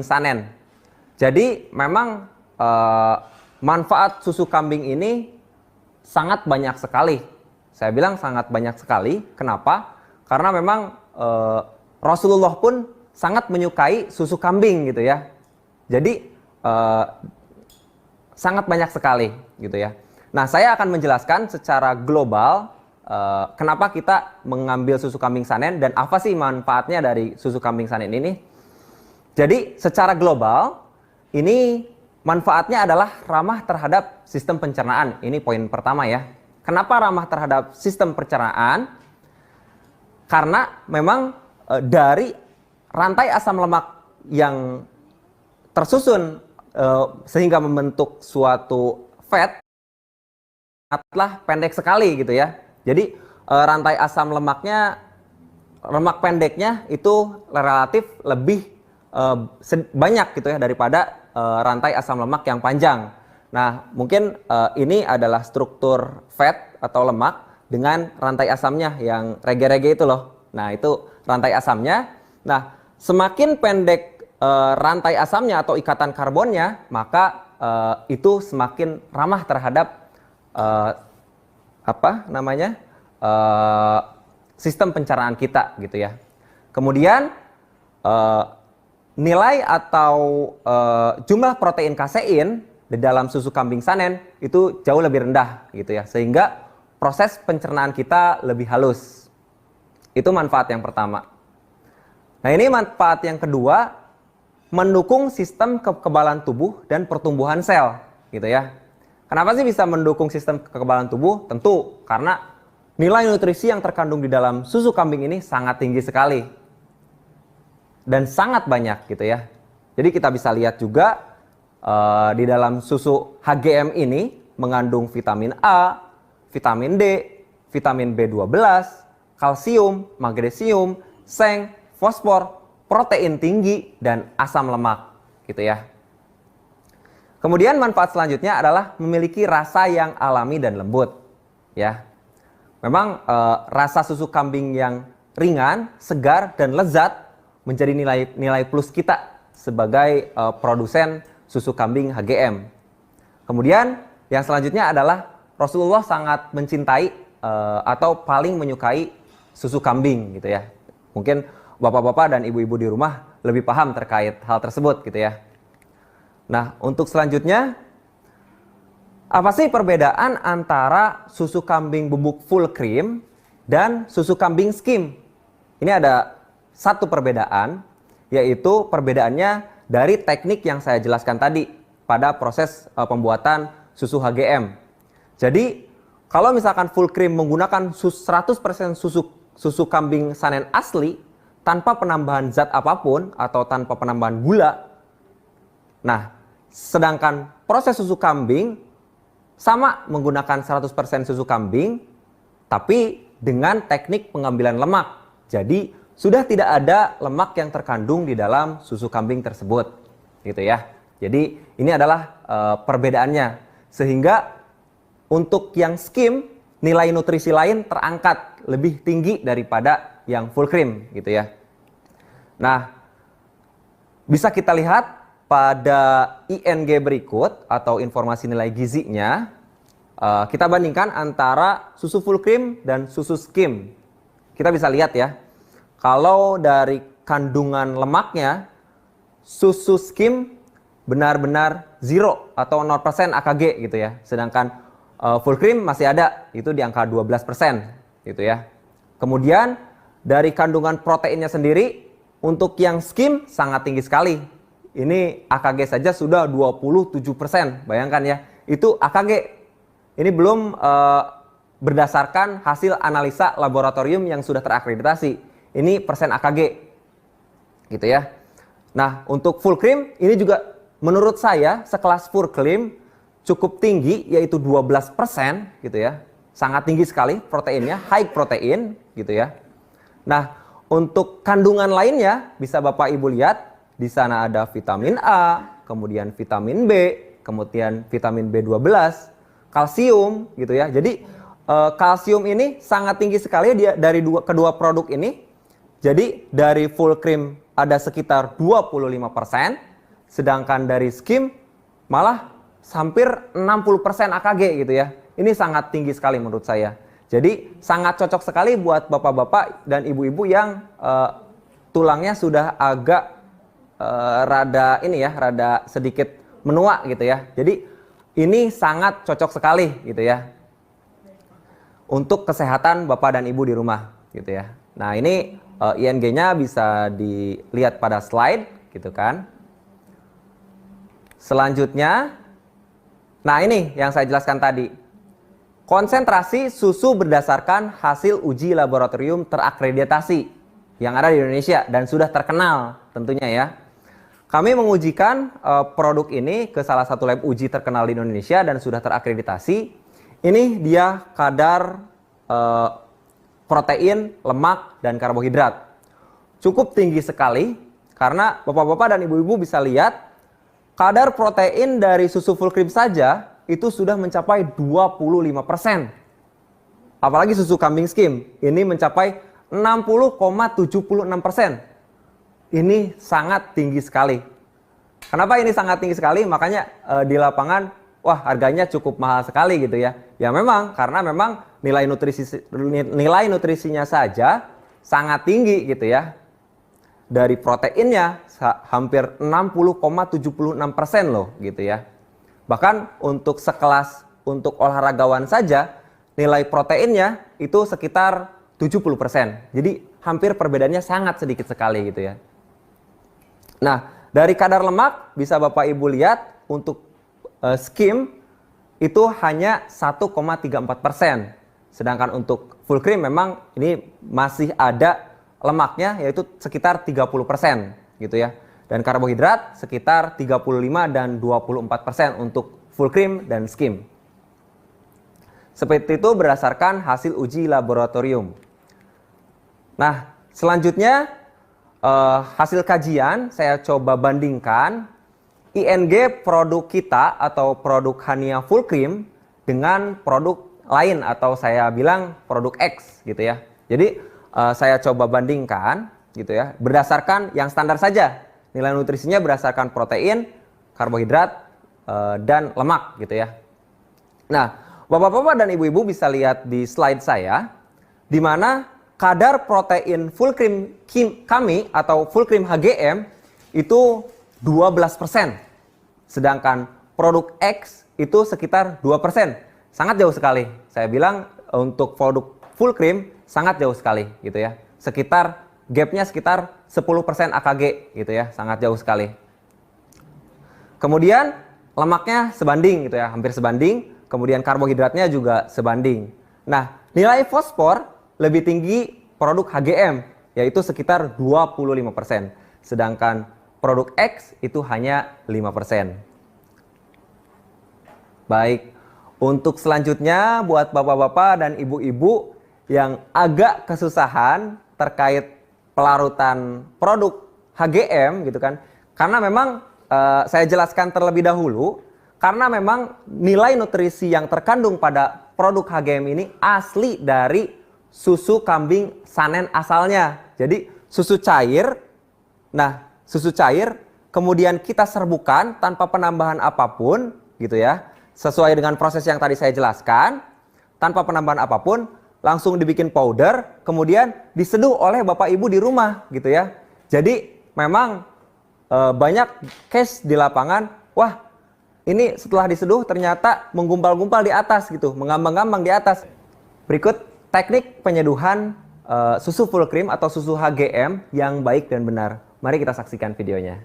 sanen. Jadi memang manfaat susu kambing ini sangat banyak sekali. Saya bilang sangat banyak sekali. Kenapa? Karena memang Rasulullah pun sangat menyukai susu kambing gitu ya. Jadi sangat banyak sekali gitu ya. Nah, saya akan menjelaskan secara global kenapa kita mengambil susu kambing sanen dan apa sih manfaatnya dari susu kambing sanen ini. Jadi secara global ini manfaatnya adalah ramah terhadap sistem pencernaan. Ini poin pertama ya. Kenapa ramah terhadap sistem pencernaan? Karena memang dari rantai asam lemak yang tersusun sehingga membentuk suatu fat sangatlah pendek sekali gitu ya. Jadi rantai asam lemak pendeknya itu relatif lebih banyak gitu ya daripada rantai asam lemak yang panjang. Nah, mungkin ini adalah struktur fat atau lemak dengan rantai asamnya yang rege-rege itu loh. Nah, itu rantai asamnya. Nah, semakin pendek rantai asamnya atau ikatan karbonnya, maka itu semakin ramah terhadap sistem pencernaan kita gitu ya. Kemudian nilai atau jumlah protein kasein di dalam susu kambing sanen itu jauh lebih rendah gitu ya, sehingga proses pencernaan kita lebih halus. Itu manfaat yang pertama. Nah, ini manfaat yang kedua, mendukung sistem kekebalan tubuh dan pertumbuhan sel gitu ya. Kenapa sih bisa mendukung sistem kekebalan tubuh? Tentu karena nilai nutrisi yang terkandung di dalam susu kambing ini sangat tinggi sekali dan sangat banyak gitu ya. Jadi kita bisa lihat juga di dalam susu HGM ini mengandung vitamin A, vitamin D, vitamin B12, kalsium, magnesium, seng, fosfor, protein tinggi, dan asam lemak gitu ya. Kemudian manfaat selanjutnya adalah memiliki rasa yang alami dan lembut ya. Memang rasa susu kambing yang ringan, segar, dan lezat menjadi nilai plus kita sebagai produsen susu kambing HGM. Kemudian yang selanjutnya adalah Rasulullah sangat mencintai atau paling menyukai susu kambing gitu ya. Mungkin bapak-bapak dan ibu-ibu di rumah lebih paham terkait hal tersebut gitu ya. Nah, untuk selanjutnya, apa sih perbedaan antara susu kambing bubuk full cream dan susu kambing skim? Ini ada satu perbedaan, yaitu perbedaannya dari teknik yang saya jelaskan tadi pada proses pembuatan susu HGM. Jadi, kalau misalkan full cream menggunakan 100% susu kambing sanen asli tanpa penambahan zat apapun atau tanpa penambahan gula. Nah, sedangkan proses susu kambing sama menggunakan 100% susu kambing tapi dengan teknik pengambilan lemak. Jadi sudah tidak ada lemak yang terkandung di dalam susu kambing tersebut gitu ya. Jadi ini adalah perbedaannya, sehingga untuk yang skim nilai nutrisi lain terangkat lebih tinggi daripada yang full cream gitu ya. Nah, bisa kita lihat pada ING berikut atau informasi nilai gizinya. Kita bandingkan antara susu full cream dan susu skim. Kita bisa lihat ya, kalau dari kandungan lemaknya susu skim benar-benar 0 atau 0% AKG gitu ya. Sedangkan full cream masih ada, itu di angka 12% gitu ya. Kemudian dari kandungan proteinnya sendiri, untuk yang skim sangat tinggi sekali. Ini AKG saja sudah 27%, bayangkan ya. Itu AKG. Ini belum berdasarkan hasil analisa laboratorium yang sudah terakreditasi. Ini persen AKG gitu ya. Nah, untuk full cream ini juga menurut saya sekelas full cream cukup tinggi, yaitu 12% gitu ya. Sangat tinggi sekali proteinnya, high protein gitu ya. Nah, untuk kandungan lainnya bisa Bapak Ibu lihat, di sana ada vitamin A, kemudian vitamin B, kemudian vitamin B12, kalsium gitu ya. Jadi kalsium ini sangat tinggi sekali dari kedua produk ini. Jadi dari full cream ada sekitar 25%, sedangkan dari skim malah hampir 60% AKG gitu ya. Ini sangat tinggi sekali menurut saya. Jadi sangat cocok sekali buat bapak-bapak dan ibu-ibu yang tulangnya sudah agak rada sedikit menua gitu ya. Jadi ini sangat cocok sekali gitu ya untuk kesehatan bapak dan ibu di rumah gitu ya. Nah ini ING-nya bisa dilihat pada slide gitu kan. Selanjutnya, nah ini yang saya jelaskan tadi. Konsentrasi susu berdasarkan hasil uji laboratorium terakreditasi yang ada di Indonesia dan sudah terkenal tentunya ya. Kami mengujikan produk ini ke salah satu lab uji terkenal di Indonesia dan sudah terakreditasi. Ini dia kadar protein, lemak, dan karbohidrat. Cukup tinggi sekali karena bapak-bapak dan ibu-ibu bisa lihat kadar protein dari susu full cream saja itu sudah mencapai 25%. Apalagi susu kambing skim ini mencapai 60,76%. Ini sangat tinggi sekali. Kenapa ini sangat tinggi sekali? Makanya di lapangan wah harganya cukup mahal sekali gitu ya. Ya memang karena memang nilai nutrisinya saja sangat tinggi gitu ya. Dari proteinnya hampir 60,76% loh gitu ya. Bahkan untuk sekelas untuk olahragawan saja nilai proteinnya itu sekitar 70%. Jadi hampir perbedaannya sangat sedikit sekali gitu ya. Nah, dari kadar lemak bisa Bapak Ibu lihat untuk skim itu hanya 1,34%. Sedangkan untuk full cream memang ini masih ada lemaknya yaitu sekitar 30% gitu ya. Dan karbohidrat sekitar 35 dan 24% untuk full cream dan skim. Seperti itu berdasarkan hasil uji laboratorium. Nah, selanjutnya hasil kajian saya coba bandingkan ING produk kita atau produk Hania full cream dengan produk lain atau saya bilang produk X gitu ya. Jadi saya coba bandingkan gitu ya berdasarkan yang standar saja. Nilai nutrisinya berdasarkan protein, karbohidrat, dan lemak gitu ya. Nah, bapak-bapak dan ibu-ibu bisa lihat di slide saya di mana kadar protein full cream kami atau full cream HGM itu 12%. Sedangkan produk X itu sekitar 2%. Sangat jauh sekali. Saya bilang untuk produk full cream sangat jauh sekali gitu ya. Gapnya sekitar 10% AKG gitu ya. Sangat jauh sekali. Kemudian lemaknya sebanding gitu ya, hampir sebanding. Kemudian karbohidratnya juga sebanding. Nah, nilai fosfor lebih tinggi produk HGM yaitu sekitar 25%. Sedangkan produk X itu hanya 5%. Baik, untuk selanjutnya buat bapak-bapak dan ibu-ibu yang agak kesusahan terkait pelarutan produk HGM gitu kan. Karena memang saya jelaskan terlebih dahulu karena memang nilai nutrisi yang terkandung pada produk HGM ini asli dari susu kambing sanen asalnya. Jadi susu cair. Nah, susu cair kemudian kita serbukan tanpa penambahan apapun gitu ya. Sesuai dengan proses yang tadi saya jelaskan, tanpa penambahan apapun, langsung dibikin powder, kemudian diseduh oleh Bapak Ibu di rumah gitu ya. Jadi memang banyak case di lapangan, wah ini setelah diseduh ternyata menggumpal-gumpal di atas gitu, mengambang-ngambang di atas. Berikut teknik penyeduhan susu full cream atau susu HGM yang baik dan benar. Mari kita saksikan videonya.